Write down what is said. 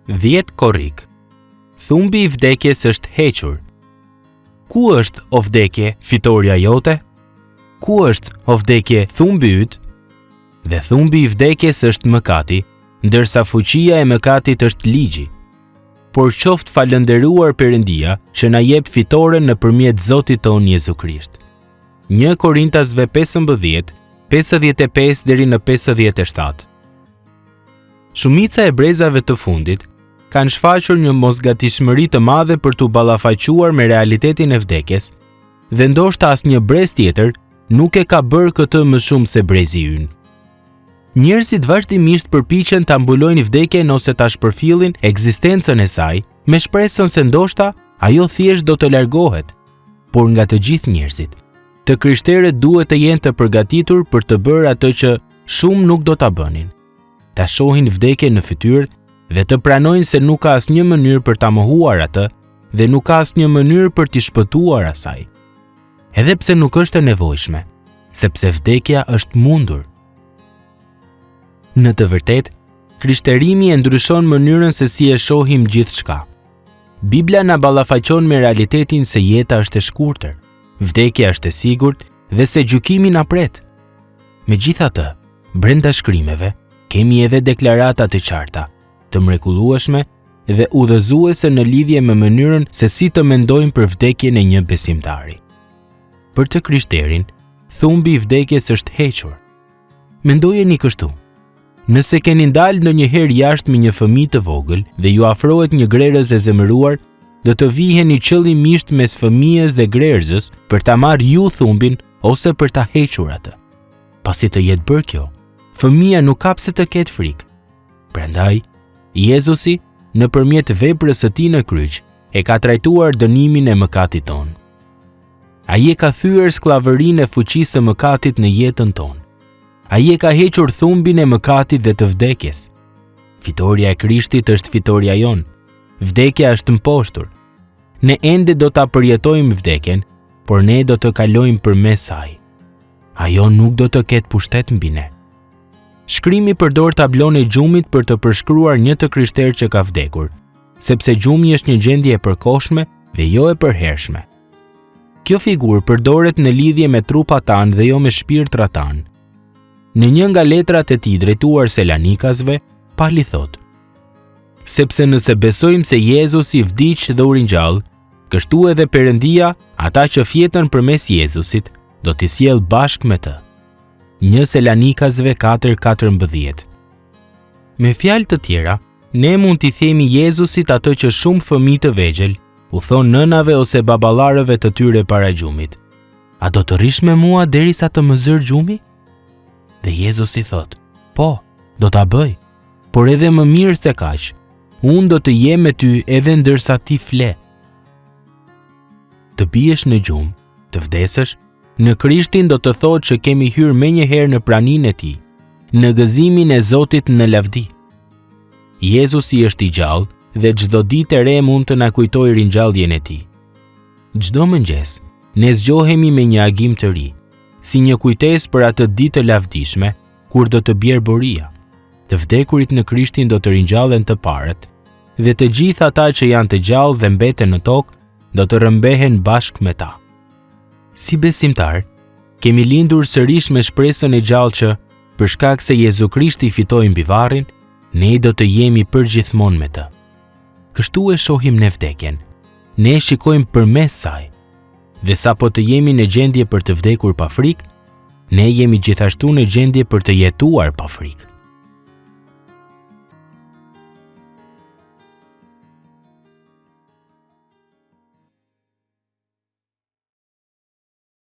10 korrik. Thumbi i vdekjes është hequr. Ku është o vdekje fitoria jote? Ku është o vdekje thumbi yt? Dhe thumbi i vdekjes është mëkati, ndërsa fuqia e mëkatit është ligji. Por qoftë falënderuar Perëndia që na jep fitoren nëpërmjet Zotit ton Jezu Krisht. 1 Korintasve 15, 55 deri në 57. Shumica e brezave të fundit kanë shfaqur një mosgatishmëri të madhe për t'u ballafaquar me realitetin e vdekjes, dhe ndoshta asnjë brez tjetër nuk e ka bërë këtë më shumë se brezi ynë. Njerëzit vazhdimisht përpiqen ta mbulojnë vdekjen ose ta shpërfillin ekzistencën e saj me shpresën se ndoshta ajo thjesht do të largohet. Por nga të gjithë njerëzit, të krishterët duhet të jenë të përgatitur për të bërë atë që shumë nuk do ta bënin. Ta shohin vdekjen në fytyrë dhe të pranojnë se nuk ka asnjë mënyrë për ta mohuar atë dhe nuk ka asnjë mënyrë për t'i shpëtuar asaj. Edhe pse nuk është e nevojshme, sepse vdekja është mundur. Në të vërtetë, krishterimi e ndryshon mënyrën se si e shohim gjithçka. Bibla na ballafaqon me realitetin se jeta është e shkurtër, vdekja është e sigurt dhe se gjykimi na pret. Megjithatë, brenda shkrimeve kemi edhe deklarata të qarta, të mrekullueshme dhe udhëzuese në lidhje me mënyrën se si të mendojmë për vdekjen e një besimtari. Për të krishterin, thumbi i vdekjes është hequr. Mendojeni kështu. Nëse keni dalë ndonjëherë jashtë me një fëmijë të vogël dhe ju afrohet një grerës e zemëruar, do të viheni qëllimisht mes fëmijës dhe grerësës për ta marrë ju thumbin ose për ta hequr atë. Pasi të jetë bërë kjo, fëmia nuk ka pse të ketë frikë. Prandaj, Jezusi, nëpërmjet veprës së tij në kryq, e ka trajtuar dënimin e mëkatit tonë. Ai e ka thyer skllavërinë e fuqisë së mëkatit në jetën tonë. Ai e ka hequr thumbin e mëkatit dhe të vdekjes. Fitoria e Krishtit është fitoria jonë. Vdekja është mposhtur. Ne ende do ta përjetojmë vdekjen, por ne do të kalojmë përmes saj. Ajo nuk do të ketë pushtet mbi ne. Shkrimi përdor tablon e gjumit për të përshkruar një të krishterë që ka vdekur, sepse gjumi është një gjendje e përkohshme dhe jo e përhershme. Kjo figurë përdoret në lidhje me trupat tanë dhe jo me shpirtrat tanë. Në një nga letrat e tij drejtuar Selanikasve, Pali thotë: sepse nëse besojmë se Jezusi vdiq dhe u ringjall, kështu edhe Perëndia ata që fjetën përmes Jezusit do t'i sjell bashkë me të. 1 Selanikasve 4:14. Me fjalë të tjera, ne mund t'i themi Jezusit atë që shumë fëmijë të vegjël u thon nënave ose baballarëve të tyre para gjumit: a do të rish me mua derisa të më zër gjumi? Dhe Jezusi thot: po, do ta bëj, por edhe më mirë se kaq, unë do të jem me ty edhe ndërsa ti fle. Të biesh në gjumë, të vdesësh, në Krishtin do të thotë që kemi hyrë menjëherë në praninë e tij, në gëzimin e Zotit në lavdi. Jezusi është i gjallë dhe çdo ditë e re mund të na kujtojë ringjalljen e tij. Çdo mëngjes, ne zgjohemi me një agim të ri, si një kujtesë për atë ditë të lavdishme, kur do të bjerë boria. Të vdekurit në Krishtin do të ringjallen të parët, dhe të gjithë ata që janë të gjallë dhe mbeten në tokë do të rëmbehen bashkë me ta. Si besimtar, kemi lindur sërish me shpresën e gjallë që, për shkak se Jezu Krishti fitoi mbi varrin, ne do të jemi përgjithmonë me të. Kështu e shohim ne vdekjen. Ne shikojmë përmes saj. Dhe sapo të jemi në gjendje për të vdekur pa frikë, ne jemi gjithashtu në gjendje për të jetuar pa frikë.